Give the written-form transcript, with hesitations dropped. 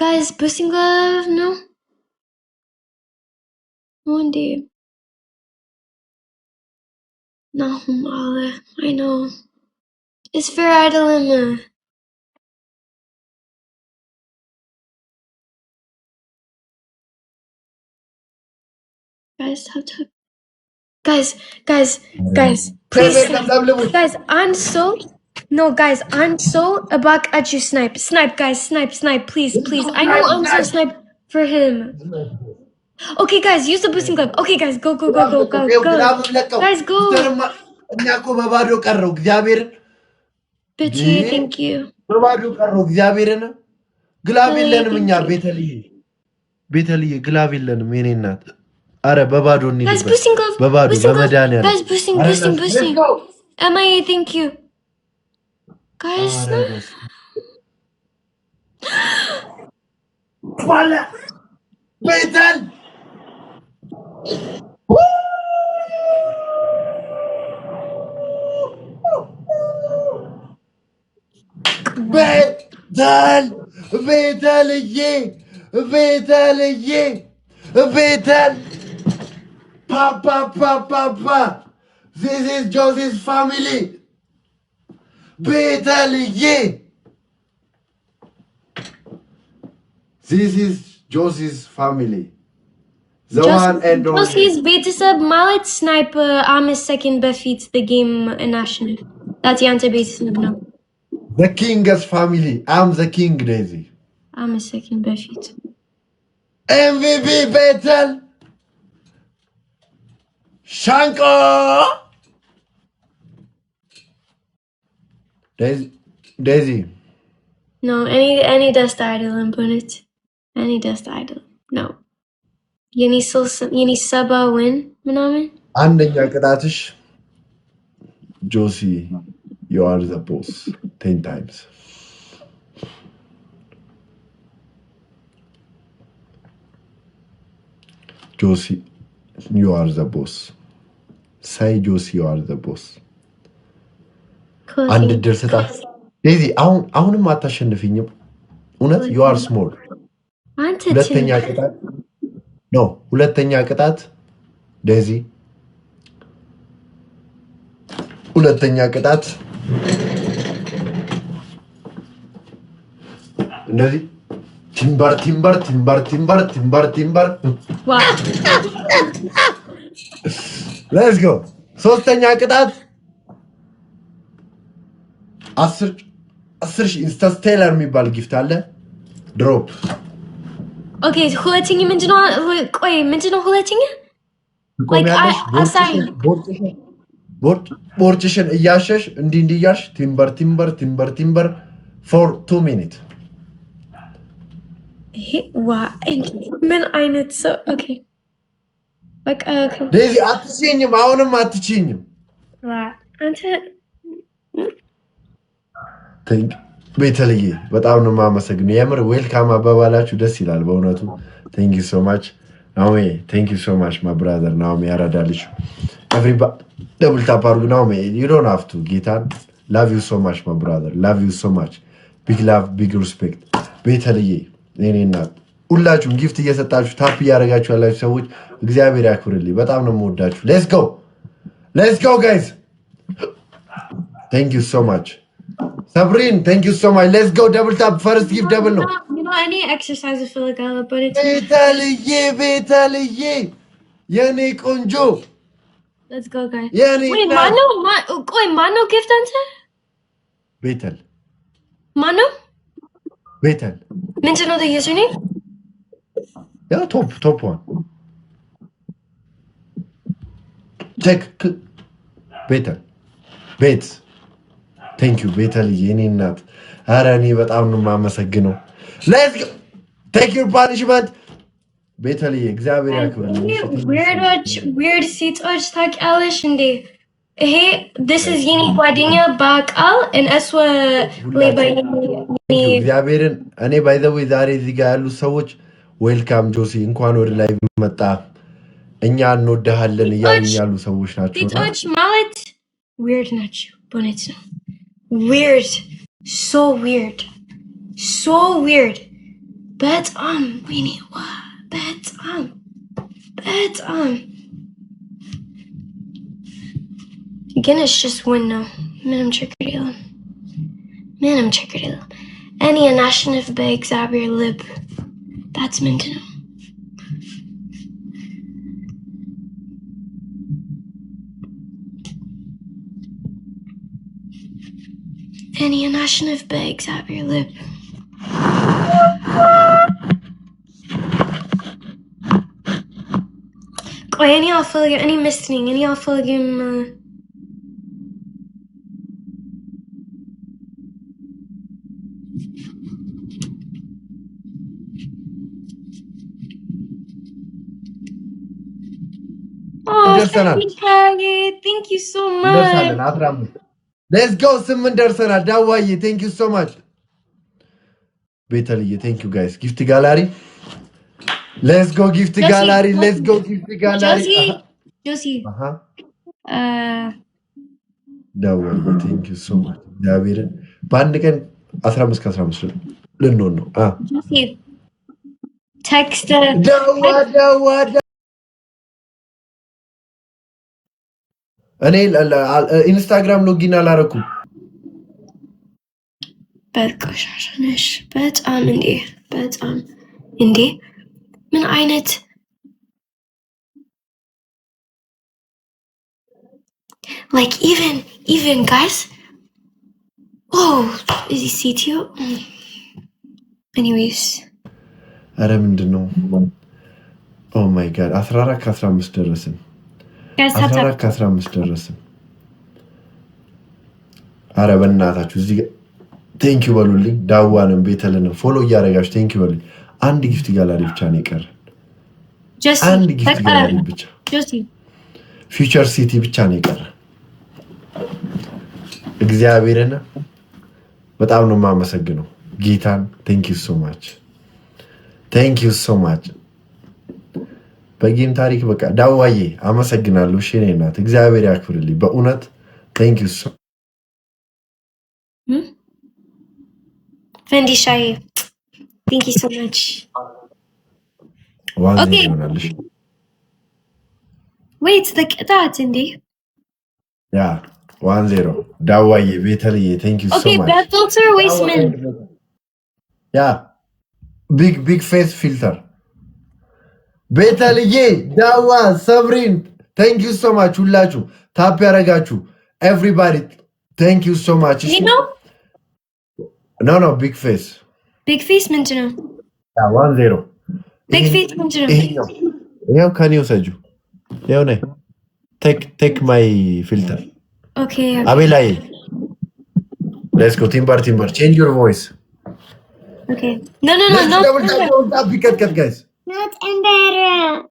Guys, boosting glove, no? One day. No, Mala, I know. It's fair dilemma. Guys, guys, please. Guys, I'm so about at you snipe. Snipe, guys, snipe, please. I know I'm so snipe for him. Okay, guys, use the boosting glove. Okay, guys, go. Guys, go. Bitchy, thank you. ግላብ የለንም እኛ ቤተልዬ ግላብ የለንም የኔ እናት አረ በባዶ እንሂድበት በባዶ በመድኃኒዓለም guys boosting MIA thank you guys ቤተል ቤተል Papa. This is Josie's family. ቤተልዬ This is Josie's family. The one and only. Josie's ቤተሰብ ማለት sniper አምስት second በፊት the game national. That's ያንተ ቤተሰብ ነው. The king's family. I'm the king, Daisy. አምስት second በፊት. MVP ቤተል Shanko. Daisy. No, any dust idol and put it. Any dust idol. No. You need sub win, ምናምን አንደኛ ቅጣትሽ Josie, you are the boss 10 times. Josie, you are the boss. Say Josie, you are the boss. አንድ ድል ስጣት ዴዚ አሁንም አታሸንፊኝም እውነት you are small ሁለተኛ ቅጣት ዴዚ ሁለተኛ ቅጣት እንደዚህ ቲምበር Let's go ሶስተኛ ቅጣት 10 ኢንስታስቴለር የሚባል ጊፍት አለ ድሮፕ ኦኬ ሁለተኛ ምንድነው ሁለተኛ ቦርጭሽን እያሸሽ እንዲህ እያልሽ ቲምበር for 2 minutes ምን አይነት ሰው ኦኬ በቃ ዴዚ አትችይኝም አሁንም አትችይኝም አንተ ቤተልዬ በጣም ነው የማመሰግነው የምር ዌልካም አባባላችሁ ደስ ይላል በእውነቱ thank you so much ናኦሚ thank you so much my brother ናኦሚ ያራዳልሽ everybody double tap አድርጉ ናኦሚ you don't have to ጌታን love you so much my brother love you so much big love big respect ቤተልዬ እኔ እናት ሁላችሁም ጊፍት እየሰጣችሁ ታፕ እያደረጋችሁ ያላችሁ ሰዎች እግዚአብሔር ያክብርልኝ በጣም ነው የምወዳችሁ let's go guys thank you so much Sabrine, thank you so much. Let's go double tap. First give double no. You know, any exercise I feel like I love, but it's Betaliye. Yani konjo. Let's go, guys. Yani Wait, Mano gift answer? Betal. Mano? Betal. Mention the username? Yeah, top one. Check. Betal. Bets. Thank you ቤተልዬ የኔ እናት ኧረ እኔ በጣም ነው የማመሰግነው let's go take your punishment ቤተልዬ እግዚአብሔር ያክብርልኝ weird ሴቶች ታውቂያለሽ እንዴ ይሄ this is የኔ ጓደኛ በአቃል and እስወ እግዚአብሔርን እኔ by the way ዛሬ እዚህ ጋር ያሉ ሰዎች ዌልካም ጆሲ እንኳን ወደ ላይ መጣ እኛ እንወድሃለን እያሉኝ ያሉ ሰዎች ናቸው ሴቶች ማለት weird ናቸው በእውነት ነው Weird. So weird. በጣም ወይኔ ዋ በጣም ግን it's just one ነው ምንም ችግር የለም እኔ የናሽንፍ በእግዚአብሔር ልብ that's ምንድን ነው እኔ የናሽንፍ በእግዚአብሔር ልብ ቆይ እኔ አልፈልግም እኔ ሚስት ነኝ እኔ አልፈልግም ደርሰናል thank you so much let's go ስምንት ደርሰናል ዳዋዬ thank you so much ቤተልዬ thank you guys gift gallery let's go gift gallery Josie ዳዋዬ thank you so much ዳዊርን በአንድ ቀን 15 ከ15 ልንሆን ነው Josie text ዳዋ እኔ ኢንስታግራም ሎጊን አላረኩም በቆሻሻነሽ በጣም እንዴ ምን አይነት like even guys is he CTO anyways አረ ምንድነው oh my god 14 ከ15 ደረስን 14 ከ15 ደረስን አረ በእናታችሁ እዚህ ቴንክ ዩ በሉልኝ ዳዋንም ቤተልንም ፎሎ እያደረጋችሁ ቴንክ ዩ በሉልኝ አንድ ጊፍት ጋላሪ ብቻ ነው የቀረ አንድ ጊፍት ጋላሪ ብቻ ፊውቸር ሲቲ ብቻ ነው የቀረ እግዚአብሔርና በጣም ነው የማመሰግነው ጌታን ቴንክ ዩ ሶ ማች በጌም ታሪክ በቃ ዳዋዬ አመሰግናለሁ እሺ እኔ እናት እግዚአብሔር ያክብርልኝ በእውነት ቴንክ ዩ ሶ ፈንዲሻዬ ቴንክ ዩ ሶ ማች ዋንዚ Okay. ይሆናልሽ wait the ቅጣት እንዴ ያ 1-0 ዳዋዬ ቤተልዬ ቴንክ ዩ ሶ okay ማች bad filter waste min ያ ቢግ ፌስ ፊልተር ቤተልዬ ዳዋ ሰብሪን ቴንክ ዩ ሶ ማች ሁላችሁ ታፕ ያረጋችሁ ኤቭሪባዲ ቴንክ ዩ ሶ ማች you know ኖ ቢግ ፌስ ምንድነው ያ 1-0 big face ምንድነው ይሄው ከኔው ሰጁ ይሄው ነይ ቴክ ማይ ፊልተር okay አቤላይ ሌትስ ጎ ቲምበር ቼንጅ ዩር ቮይስ okay no Let's double tap guys Not embarrassed.